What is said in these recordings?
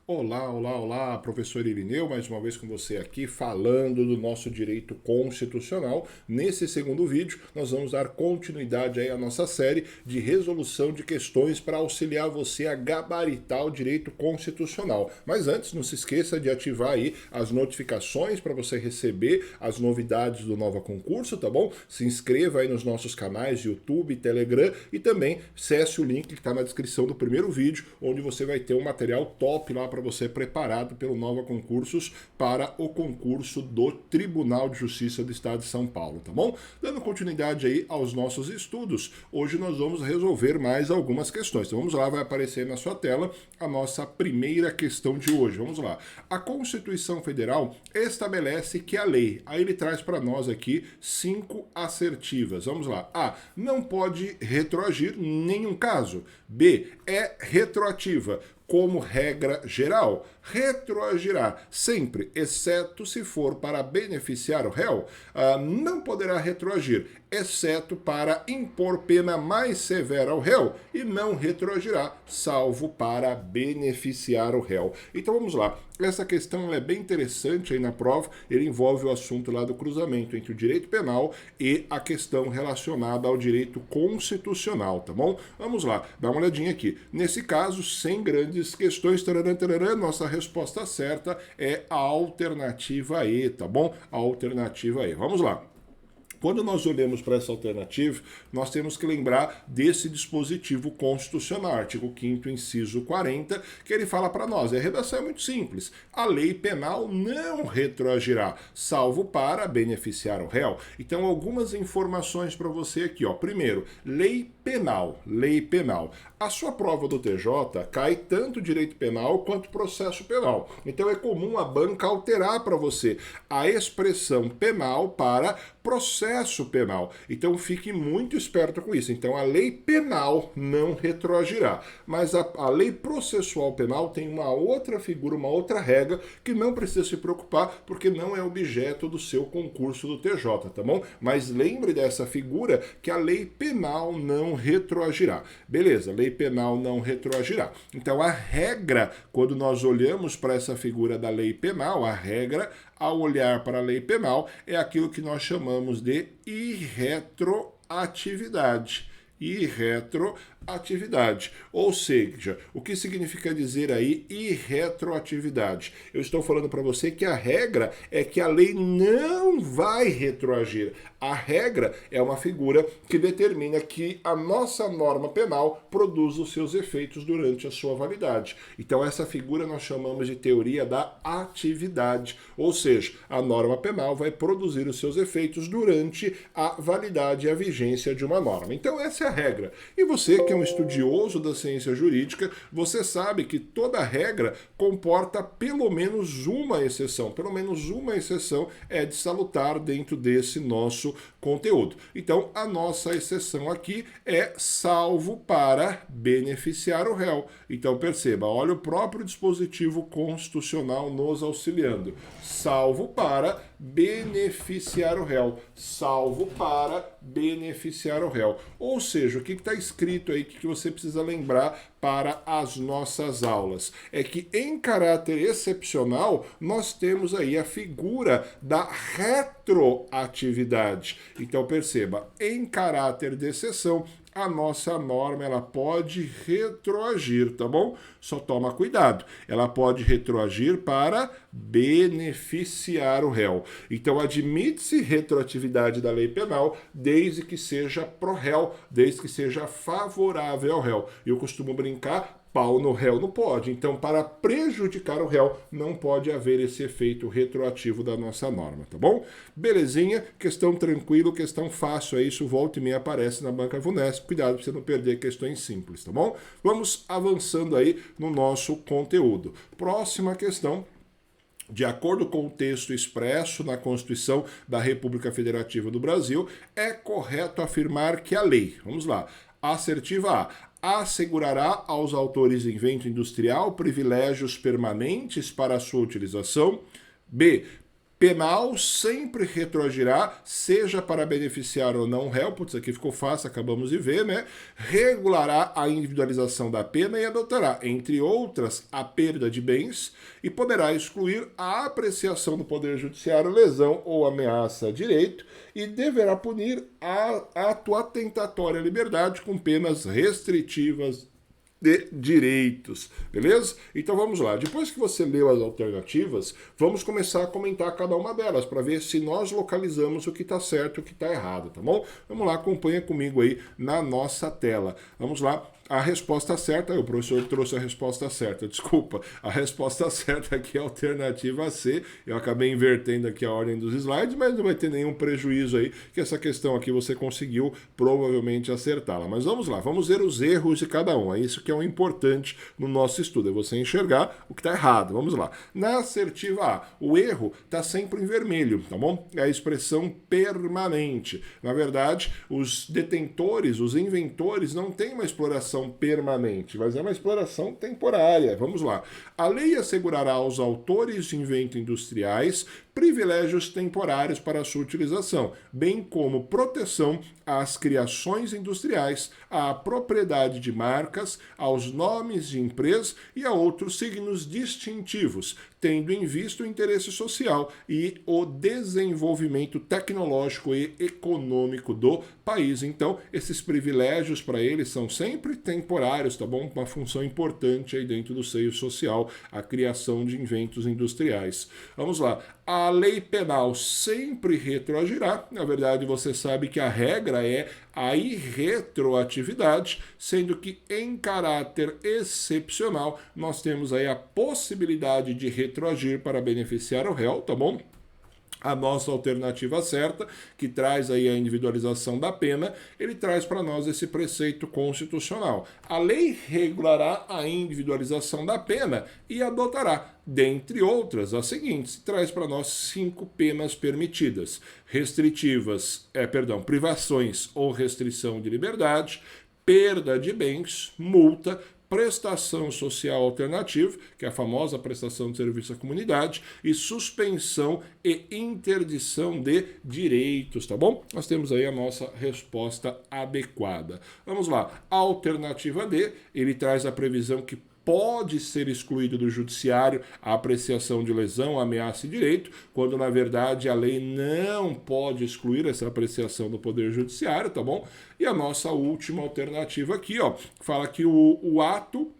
Olá, olá, olá, professor Irineu, mais uma vez com você aqui falando do nosso direito constitucional. Nesse segundo vídeo, nós vamos dar continuidade aí à nossa série de resolução de questões para auxiliar você a gabaritar o direito constitucional. Mas antes, não se esqueça de ativar aí as notificações para você receber as novidades do Nova Concurso, tá bom? Se inscreva aí nos nossos canais YouTube, Telegram e também acesse o link que está na descrição do primeiro vídeo, onde você vai ter um material top lá para você preparado pelo Nova Concursos para o concurso do Tribunal de Justiça do Estado de São Paulo, tá bom? Dando continuidade aí aos nossos estudos, hoje nós vamos resolver mais algumas questões. Então vamos lá, vai aparecer na sua tela a nossa primeira questão de hoje. Vamos lá. A Constituição Federal estabelece que a lei, aí ele traz para nós aqui 5 assertivas. Vamos lá. A. Não pode retroagir nenhum caso. B. É retroativa como regra geral, retroagirá sempre, exceto se for para beneficiar o réu. Não poderá retroagir, exceto para impor pena mais severa ao réu, e não retroagirá, salvo para beneficiar o réu. Então vamos lá. Essa questão é bem interessante aí na prova, ele envolve o assunto lá do cruzamento entre o direito penal e a questão relacionada ao direito constitucional, tá bom? Vamos lá, dá uma olhadinha aqui. Nesse caso, sem grandes questões, tararã, tararã, nossa resposta certa é a alternativa E, tá bom? A alternativa E. Vamos lá. Quando nós olhamos para essa alternativa, nós temos que lembrar desse dispositivo constitucional, artigo 5º, inciso 40, que ele fala para nós. A redação é muito simples. A lei penal não retroagirá, salvo para beneficiar o réu. Então, algumas informações para você aqui. Ó. Primeiro, lei penal. Lei penal. A sua prova do TJ cai tanto direito penal quanto processo penal. Então, é comum a banca alterar para você a expressão penal para processo penal. Então fique muito esperto com isso. Então a lei penal não retroagirá, mas a lei processual penal tem uma outra figura, uma outra regra que não precisa se preocupar porque não é objeto do seu concurso do TJ, tá bom? Mas lembre dessa figura que a lei penal não retroagirá. Beleza, lei penal não retroagirá. Então a regra, quando nós olhamos para essa figura da lei penal, a regra ao olhar para a lei penal é aquilo que nós chamamos de irretroatividade. Irretroatividade. Ou seja, o que significa dizer aí irretroatividade? Eu estou falando para você que a regra é que a lei não vai retroagir. A regra é uma figura que determina que a nossa norma penal produz os seus efeitos durante a sua validade. Então essa figura nós chamamos de teoria da atividade, ou seja, a norma penal vai produzir os seus efeitos durante a validade e a vigência de uma norma. Então essa é a regra. E você que é um estudioso da ciência jurídica, você sabe que toda regra comporta pelo menos uma exceção. Pelo menos uma exceção é de salutar dentro desse nosso conteúdo. Então, a nossa exceção aqui é salvo para beneficiar o réu. Então, perceba, olha o próprio dispositivo constitucional nos auxiliando. Salvo para beneficiar o réu. Salvo para beneficiar o réu. Ou seja, o que está escrito aí que você precisa lembrar para as nossas aulas? É que em caráter excepcional nós temos aí a figura da retroatividade. Então perceba, em caráter de exceção, a nossa norma ela pode retroagir, tá bom? Só toma cuidado. Ela pode retroagir para beneficiar o réu. Então admite-se retroatividade da lei penal desde que seja pró-réu, desde que seja favorável ao réu. Eu costumo brincar, pau no réu não pode. Então, para prejudicar o réu, não pode haver esse efeito retroativo da nossa norma, tá bom? Belezinha, questão tranquilo, questão fácil, é isso, volta e meia aparece na banca VUNESP, cuidado para você não perder questões simples, tá bom? Vamos avançando aí no nosso conteúdo. Próxima questão. De acordo com o texto expresso na Constituição da República Federativa do Brasil, é correto afirmar que a lei, vamos lá, assertiva A, assegurará aos autores de invento industrial privilégios permanentes para a sua utilização. B, penal sempre retroagirá, seja para beneficiar ou não o réu, putz, aqui ficou fácil, acabamos de ver, né? Regulará a individualização da pena e adotará, entre outras, a perda de bens e poderá excluir a apreciação do Poder Judiciário, lesão ou ameaça a direito e deverá punir ato atentatório à liberdade com penas restritivas de direitos, beleza? Então vamos lá, depois que você leu as alternativas, vamos começar a comentar cada uma delas, para ver se nós localizamos o que está certo e o que está errado, tá bom? Vamos lá, acompanha comigo aí na nossa tela. Vamos lá, a resposta certa, o professor trouxe a resposta certa, desculpa, a resposta certa aqui é a alternativa C, eu acabei invertendo aqui a ordem dos slides, mas não vai ter nenhum prejuízo aí, que essa questão aqui você conseguiu provavelmente acertá-la. Mas vamos lá, vamos ver os erros de cada um, é isso que é o importante no nosso estudo, é você enxergar o que está errado. Vamos lá, na assertiva A, o erro está sempre em vermelho, tá bom? É a expressão permanente. Na verdade, os detentores, os inventores não têm uma exploração permanente, mas é uma exploração temporária. Vamos lá. A lei assegurará aos autores de invento industriais privilégios temporários para sua utilização, bem como proteção às criações industriais, à propriedade de marcas, aos nomes de empresas e a outros signos distintivos, tendo em vista o interesse social e o desenvolvimento tecnológico e econômico do país. Então, esses privilégios para eles são sempre temporários, tá bom? Uma função importante aí dentro do seio social, a criação de inventos industriais. Vamos lá. A lei penal sempre retroagirá. Na verdade, você sabe que a regra é a irretroatividade, sendo que em caráter excepcional nós temos aí a possibilidade de retroagir para beneficiar o réu, tá bom? A nossa alternativa certa, que traz aí a individualização da pena, ele traz para nós esse preceito constitucional. A lei regulará a individualização da pena e adotará, dentre outras, as seguintes. Traz para nós 5 penas permitidas: privações ou restrição de liberdade, perda de bens, multa, prestação social alternativa, que é a famosa prestação de serviço à comunidade, e suspensão e interdição de direitos, tá bom? Nós temos aí a nossa resposta adequada. Vamos lá. A alternativa D, ele traz a previsão que pode ser excluído do judiciário a apreciação de lesão, ameaça e direito, quando na verdade a lei não pode excluir essa apreciação do Poder Judiciário, tá bom? E a nossa última alternativa aqui, ó, fala que o ato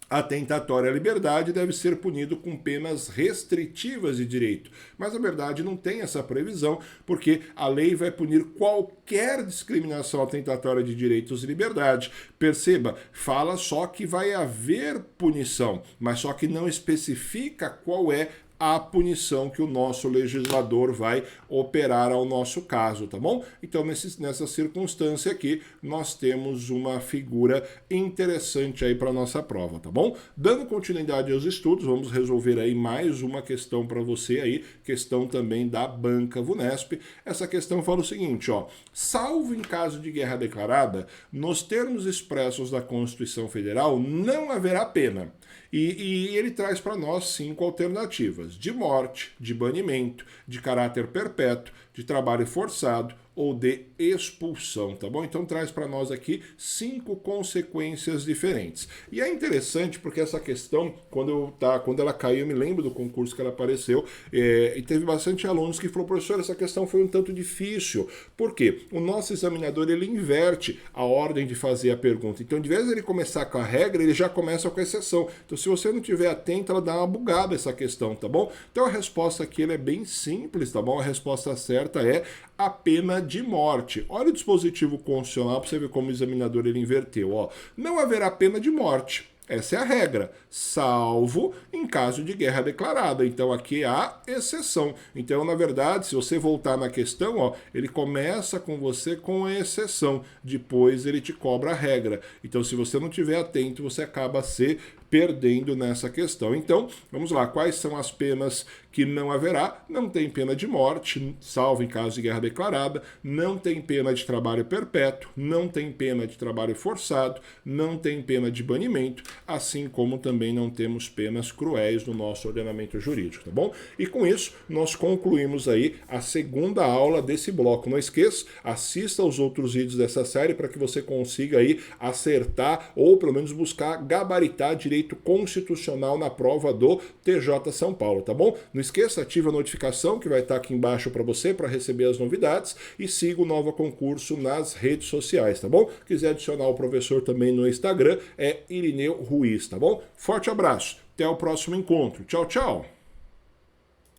atentatório à liberdade deve ser punido com penas restritivas de direito. Mas, na verdade, não tem essa previsão, porque a lei vai punir qualquer discriminação atentatória de direitos e liberdade. Perceba, fala só que vai haver punição, mas só que não especifica qual é a punição que o nosso legislador vai operar ao nosso caso, tá bom? Então, nessa circunstância aqui, nós temos uma figura interessante aí para nossa prova, tá bom? Dando continuidade aos estudos, vamos resolver aí mais uma questão para você aí, questão também da Banca Vunesp. Essa questão fala o seguinte, ó: salvo em caso de guerra declarada, nos termos expressos da Constituição Federal, não haverá pena. E ele traz para nós 5 alternativas: de morte, de banimento, de caráter perpétuo, de trabalho forçado ou de expulsão, tá bom? Então traz para nós aqui 5 consequências diferentes. E é interessante porque essa questão, quando ela caiu, eu me lembro do concurso que ela apareceu, e teve bastante alunos que falou: professor, essa questão foi um tanto difícil. Por quê? O nosso examinador, ele inverte a ordem de fazer a pergunta. Então, de vez de ele começar com a regra, ele já começa com a exceção. Então, se você não estiver atento, ela dá uma bugada essa questão, tá bom? Então, a resposta aqui ela é bem simples, tá bom? A resposta certa é a pena de morte. Olha o dispositivo constitucional para você ver como o examinador ele inverteu. Ó. Não haverá pena de morte. Essa é a regra, salvo em caso de guerra declarada. Então aqui há exceção. Então, na verdade, se você voltar na questão, ó, ele começa com você com a exceção, depois ele te cobra a regra. Então, se você não estiver atento, você acaba se perdendo nessa questão. Então, vamos lá, quais são as penas que não haverá? Não tem pena de morte, salvo em caso de guerra declarada, não tem pena de trabalho perpétuo, não tem pena de trabalho forçado, não tem pena de banimento, assim como também não temos penas cruéis no nosso ordenamento jurídico, tá bom? E com isso, nós concluímos aí a segunda aula desse bloco. Não esqueça, assista aos outros vídeos dessa série para que você consiga aí acertar ou pelo menos buscar gabaritar direito constitucional na prova do TJ São Paulo, tá bom? Não esqueça, ative a notificação que vai estar aqui embaixo para você para receber as novidades e siga o Nova Concurso nas redes sociais, tá bom? Quiser adicionar o professor também no Instagram, é Irineu Ruiz, tá bom? Forte abraço, até o próximo encontro. Tchau, tchau!